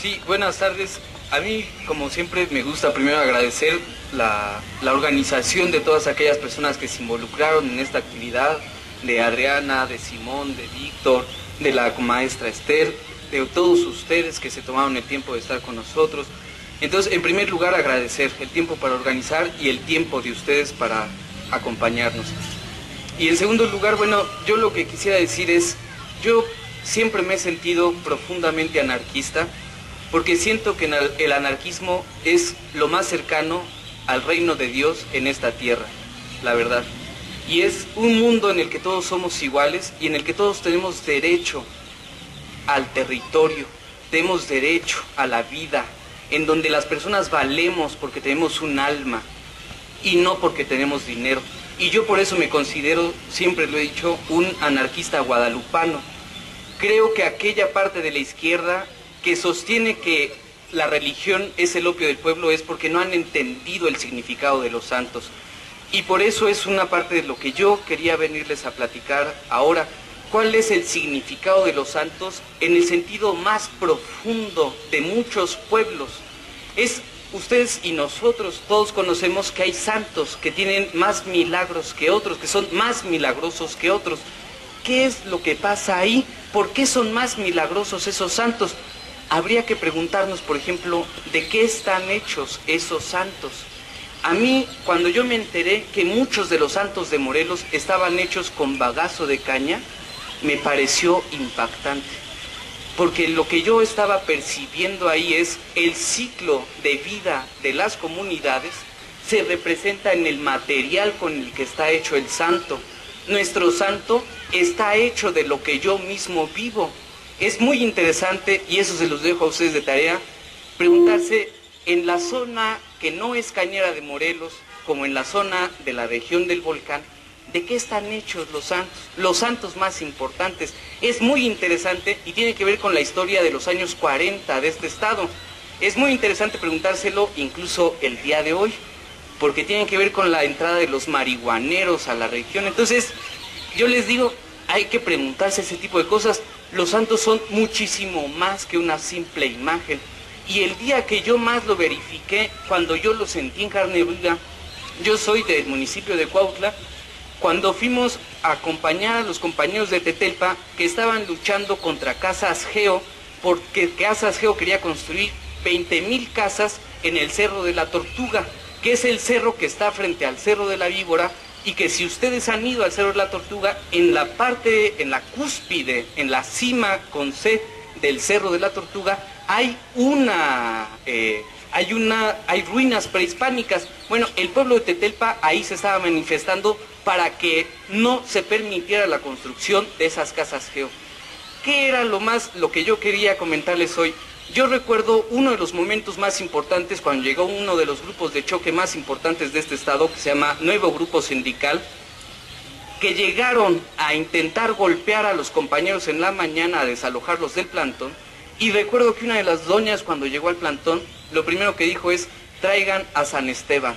Sí, buenas tardes. A mí, como siempre, me gusta primero agradecer la organización de todas aquellas personas que se involucraron en esta actividad, de Adriana, de Simón, de Víctor, de la maestra Esther, de todos ustedes que se tomaron el tiempo de estar con nosotros. Entonces, en primer lugar, agradecer el tiempo para organizar y el tiempo de ustedes para acompañarnos. Y en segundo lugar, bueno, yo lo que quisiera decir es, yo siempre me he sentido profundamente anarquista, porque siento que el anarquismo es lo más cercano al reino de Dios en esta tierra, la verdad. Y es un mundo en el que todos somos iguales y en el que todos tenemos derecho al territorio, tenemos derecho a la vida, en donde las personas valemos porque tenemos un alma y no porque tenemos dinero. Y yo por eso me considero, siempre lo he dicho, un anarquista guadalupano. Creo que aquella parte de la izquierda que sostiene que la religión es el opio del pueblo es porque no han entendido el significado de los santos. Y por eso es una parte de lo que yo quería venirles a platicar ahora. ¿Cuál es el significado de los santos en el sentido más profundo de muchos pueblos? Ustedes y nosotros todos conocemos que hay santos que tienen más milagros que otros, que son más milagrosos que otros. ¿Qué es lo que pasa ahí? ¿Por qué son más milagrosos esos santos? Habría que preguntarnos, por ejemplo, ¿de qué están hechos esos santos? A mí, cuando yo me enteré que muchos de los santos de Morelos estaban hechos con bagazo de caña, me pareció impactante. Porque lo que yo estaba percibiendo ahí es el ciclo de vida de las comunidades se representa en el material con el que está hecho el santo. Nuestro santo está hecho de lo que yo mismo vivo. Es muy interesante, y eso se los dejo a ustedes de tarea, preguntarse en la zona que no es Cañera de Morelos, como en la zona de la región del Volcán, ¿de qué están hechos los santos más importantes? Es muy interesante y tiene que ver con la historia de los años 40 de este estado. Es muy interesante preguntárselo incluso el día de hoy, porque tiene que ver con la entrada de los marihuaneros a la región. Entonces, yo les digo, hay que preguntarse ese tipo de cosas. Los santos son muchísimo más que una simple imagen. Y el día que yo más lo verifiqué, cuando yo lo sentí en carne viva, yo soy del municipio de Cuautla, cuando fuimos a acompañar a los compañeros de Tetelpa que estaban luchando contra Casas Geo, porque Casas Geo quería construir 20,000 casas en el Cerro de la Tortuga, que es el cerro que está frente al Cerro de la Víbora, y que si ustedes han ido al Cerro de la Tortuga, en la cúspide, en la cima con C del Cerro de la Tortuga, hay ruinas prehispánicas. Bueno, el pueblo de Tetelpa ahí se estaba manifestando para que no se permitiera la construcción de esas casas geo. ¿Qué era lo que yo quería comentarles hoy? Yo recuerdo uno de los momentos más importantes cuando llegó uno de los grupos de choque más importantes de este estado, que se llama Nuevo Grupo Sindical, que llegaron a intentar golpear a los compañeros en la mañana, a desalojarlos del plantón. Y recuerdo que una de las doñas, cuando llegó al plantón, lo primero que dijo es: traigan a San Esteban,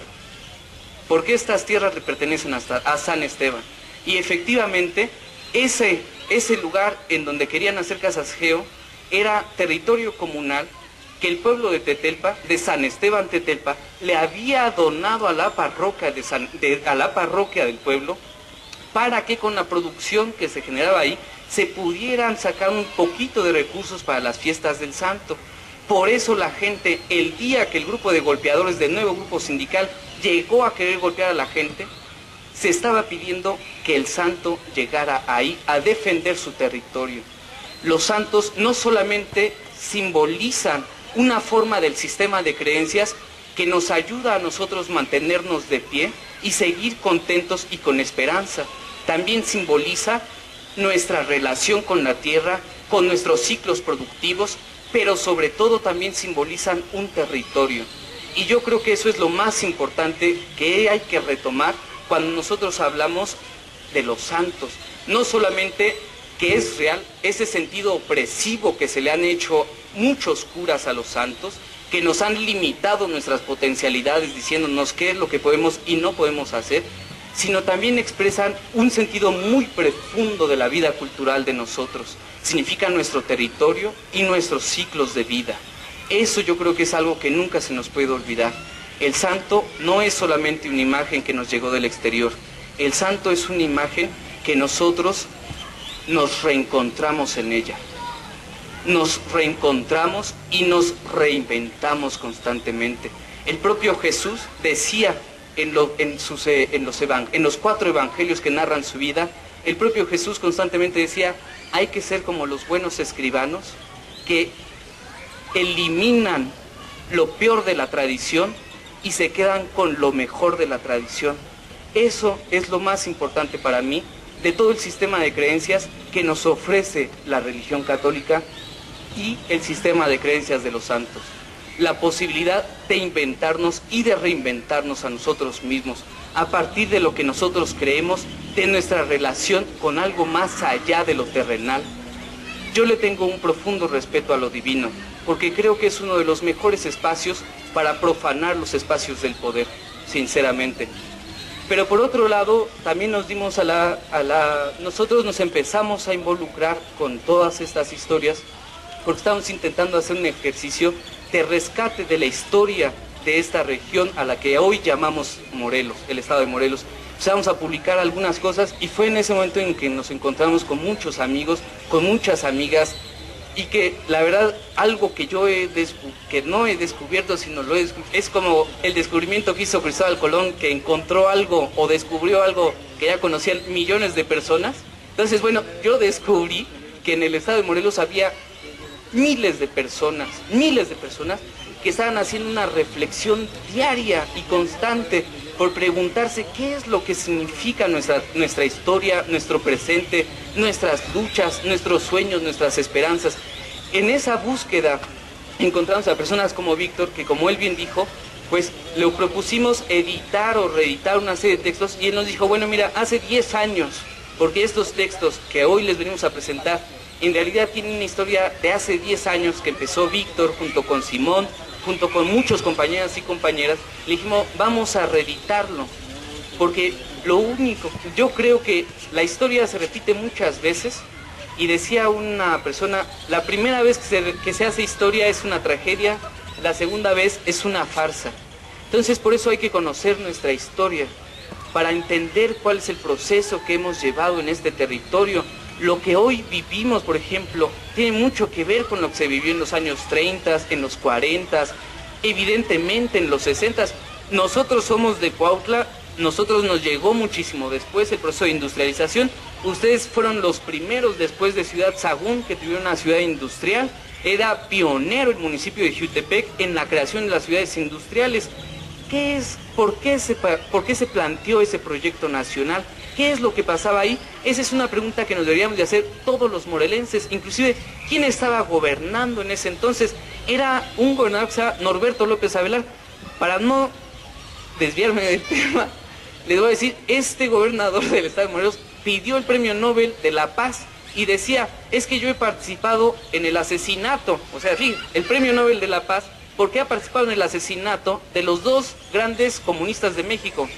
porque estas tierras le pertenecen a San Esteban. Y efectivamente, ese lugar en donde querían hacer casas geo era territorio comunal que el pueblo de Tetelpa, de San Esteban Tetelpa, le había donado a la parroquia, a la parroquia del pueblo, para que con la producción que se generaba ahí se pudieran sacar un poquito de recursos para las fiestas del santo. Por eso la gente, el día que el grupo de golpeadores del Nuevo Grupo Sindical llegó a querer golpear a la gente, se estaba pidiendo que el santo llegara ahí a defender su territorio. Los santos no solamente simbolizan una forma del sistema de creencias que nos ayuda a nosotros mantenernos de pie y seguir contentos y con esperanza, también simboliza nuestra relación con la tierra, con nuestros ciclos productivos, pero sobre todo también simbolizan un territorio. Y yo creo que eso es lo más importante que hay que retomar cuando nosotros hablamos de los santos. No solamente que es real ese sentido opresivo que se le han hecho muchos curas a los santos, que nos han limitado nuestras potencialidades diciéndonos qué es lo que podemos y no podemos hacer, sino también expresan un sentido muy profundo de la vida cultural de nosotros. Significan nuestro territorio y nuestros ciclos de vida. Eso yo creo que es algo que nunca se nos puede olvidar. El santo no es solamente una imagen que nos llegó del exterior. El santo es una imagen que nosotros nos reencontramos en ella. Nos reencontramos y nos reinventamos constantemente. El propio Jesús decía en los 4 evangelios que narran su vida, el propio Jesús constantemente decía, hay que ser como los buenos escribanos que eliminan lo peor de la tradición y se quedan con lo mejor de la tradición. Eso es lo más importante para mí de todo el sistema de creencias que nos ofrece la religión católica y el sistema de creencias de los santos. La posibilidad de inventarnos y de reinventarnos a nosotros mismos a partir de lo que nosotros creemos, de nuestra relación con algo más allá de lo terrenal. Yo le tengo un profundo respeto a lo divino, porque creo que es uno de los mejores espacios para profanar los espacios del poder, sinceramente. Pero por otro lado, también nos dimos nosotros nos empezamos a involucrar con todas estas historias, porque estamos intentando hacer un ejercicio de rescate de la historia de esta región a la que hoy llamamos Morelos, el estado de Morelos. Empezamos a publicar algunas cosas y fue en ese momento en que nos encontramos con muchos amigos, con muchas amigas, y que la verdad algo que yo que no he descubierto, sino es como el descubrimiento que hizo Cristóbal Colón, que encontró algo o descubrió algo que ya conocían millones de personas. Entonces, bueno, yo descubrí que en el estado de Morelos había miles de personas que estaban haciendo una reflexión diaria y constante por preguntarse qué es lo que significa nuestra historia, nuestro presente, nuestras luchas, nuestros sueños, nuestras esperanzas. En esa búsqueda encontramos a personas como Víctor, que como él bien dijo, pues le propusimos editar o reeditar una serie de textos, y él nos dijo, bueno, mira, hace 10 años, porque estos textos que hoy les venimos a presentar, en realidad tienen una historia de hace 10 años que empezó Víctor junto con Simón, junto con muchos compañeras y compañeras. Le dijimos, vamos a reeditarlo, porque yo creo que la historia se repite muchas veces, y decía una persona, la primera vez que se hace historia es una tragedia, la segunda vez es una farsa. Entonces por eso hay que conocer nuestra historia, para entender cuál es el proceso que hemos llevado en este territorio. Lo que hoy vivimos, por ejemplo, tiene mucho que ver con lo que se vivió en los años 30, en los 40, evidentemente en los 60. Nosotros somos de Cuautla, nosotros nos llegó muchísimo después el proceso de industrialización. Ustedes fueron los primeros después de Ciudad Sagún que tuvieron una ciudad industrial. Era pionero el municipio de Jiutepec en la creación de las ciudades industriales. ¿Por qué se planteó ese proyecto nacional? ¿Qué es lo que pasaba ahí? Esa es una pregunta que nos deberíamos de hacer todos los morelenses. Inclusive, ¿quién estaba gobernando en ese entonces? Era un gobernador que se llama Norberto López Avelar. Para no desviarme del tema, les voy a decir, este gobernador del estado de Morelos pidió el Premio Nobel de la Paz y decía, es que yo he participado en el asesinato, o sea, sí, el Premio Nobel de la Paz, porque ha participado en el asesinato de los 2 grandes comunistas de México,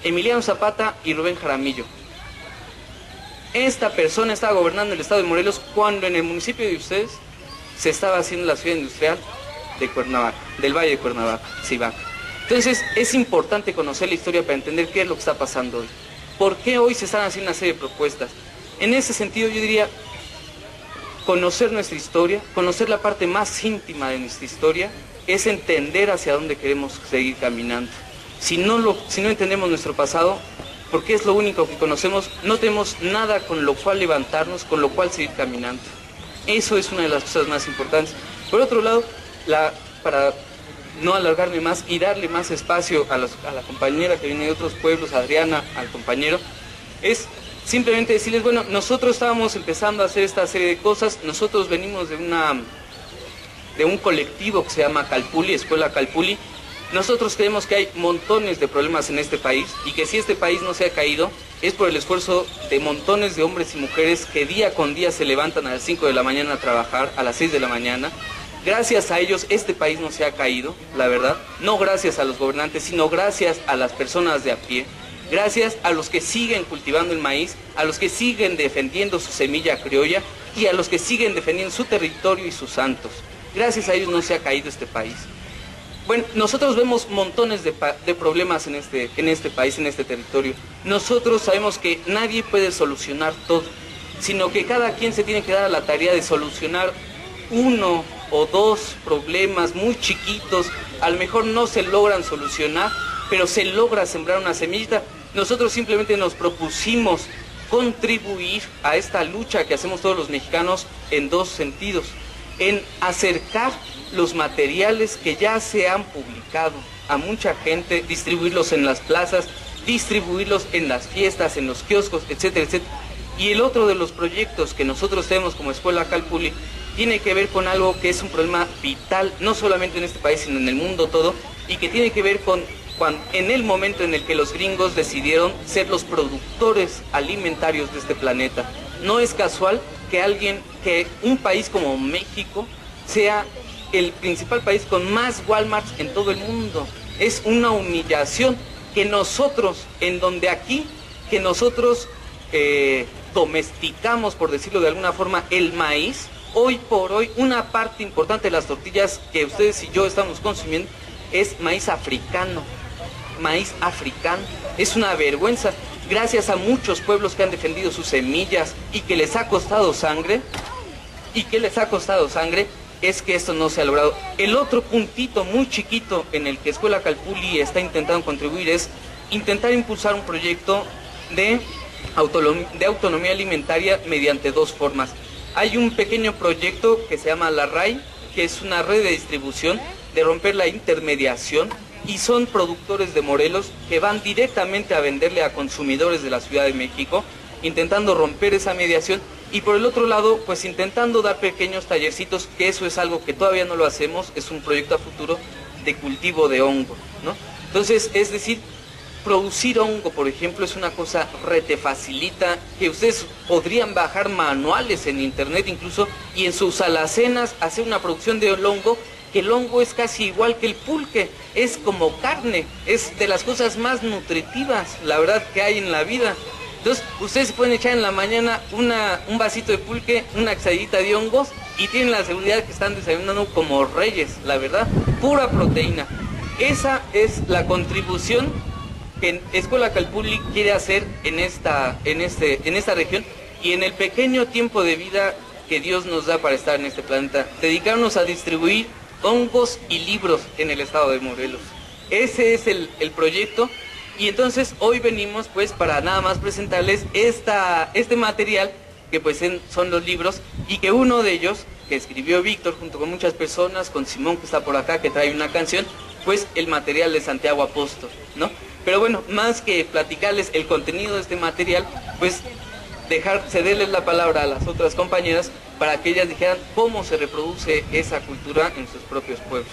Emiliano Zapata y Rubén Jaramillo. Esta persona estaba gobernando el estado de Morelos cuando en el municipio de ustedes se estaba haciendo la ciudad industrial de Cuernavaca, del Valle de Cuernavaca, Cibac. Entonces es importante conocer la historia para entender qué es lo que está pasando hoy. ¿Por qué hoy se están haciendo una serie de propuestas? En ese sentido yo diría, conocer nuestra historia, conocer la parte más íntima de nuestra historia, es entender hacia dónde queremos seguir caminando. Si no entendemos nuestro pasado, porque es lo único que conocemos, no tenemos nada con lo cual levantarnos, con lo cual seguir caminando. Eso es una de las cosas más importantes. Por otro lado, para no alargarme más y darle más espacio a la compañera que viene de otros pueblos, Adriana, al compañero, es simplemente decirles, bueno, nosotros estábamos empezando a hacer esta serie de cosas, nosotros venimos de un colectivo que se llama Calpulli, Escuela Calpulli. Nosotros creemos que hay montones de problemas en este país y que si este país no se ha caído es por el esfuerzo de montones de hombres y mujeres que día con día se levantan a las 5 de la mañana a trabajar, a las 6 de la mañana. Gracias a ellos este país no se ha caído, la verdad. No gracias a los gobernantes, sino gracias a las personas de a pie. gracias a los que siguen cultivando el maíz, a los que siguen defendiendo su semilla criolla y a los que siguen defendiendo su territorio y sus santos. Gracias a ellos no se ha caído este país. Bueno, nosotros vemos montones de problemas en este país, en este territorio. Nosotros sabemos que nadie puede solucionar todo, sino que cada quien se tiene que dar a la tarea de solucionar uno o dos problemas muy chiquitos. A lo mejor no se logran solucionar, pero se logra sembrar una semillita. Nosotros simplemente nos propusimos contribuir a esta lucha que hacemos todos los mexicanos en dos sentidos: en acercar los materiales que ya se han publicado a mucha gente, distribuirlos en las plazas, distribuirlos en las fiestas, en los kioscos, etcétera, etcétera. Y el otro de los proyectos que nosotros tenemos como Escuela Calpulli tiene que ver con algo que es un problema vital, no solamente en este país, sino en el mundo todo, y que tiene que ver con en el momento en el que los gringos decidieron ser los productores alimentarios de este planeta. No es casual que un país como México sea el principal país con más Walmarts en todo el mundo. Es una humillación que nosotros, que nosotros domesticamos, por decirlo de alguna forma, el maíz. Hoy por hoy, una parte importante de las tortillas que ustedes y yo estamos consumiendo es maíz africano. Maíz africano. Es una vergüenza. Gracias a muchos pueblos que han defendido sus semillas y que les ha costado sangre, es que esto no se ha logrado. El otro puntito muy chiquito en el que Escuela Calpulli está intentando contribuir es intentar impulsar un proyecto de autonomía alimentaria mediante dos formas. Hay un pequeño proyecto que se llama la RAI, que es una red de distribución, de romper la intermediación, y son productores de Morelos que van directamente a venderle a consumidores de la Ciudad de México, intentando romper esa mediación. Y por el otro lado, pues intentando dar pequeños tallercitos, que eso es algo que todavía no lo hacemos, es un proyecto a futuro de cultivo de hongo, ¿no? Entonces, es decir, producir hongo, por ejemplo, es una cosa rete facilita, que ustedes podrían bajar manuales en internet incluso, y en sus alacenas hacer una producción de hongo, que el hongo es casi igual que el pulque, es como carne, es de las cosas más nutritivas, la verdad, que hay en la vida. Entonces, ustedes se pueden echar en la mañana un vasito de pulque, una quesadillita de hongos, y tienen la seguridad que están desayunando como reyes, la verdad, pura proteína. Esa es la contribución que Escuela Calpulli quiere hacer en esta región, y en el pequeño tiempo de vida que Dios nos da para estar en este planeta, dedicarnos a distribuir hongos y libros en el estado de Morelos. Ese es el proyecto. Y entonces hoy venimos pues para nada más presentarles este material, que pues son los libros, y que uno de ellos, que escribió Víctor junto con muchas personas, con Simón, que está por acá, que trae una canción, pues el material de Santiago Apóstol, ¿no? Pero bueno, más que platicarles el contenido de este material, pues cederles la palabra a las otras compañeras para que ellas dijeran cómo se reproduce esa cultura en sus propios pueblos.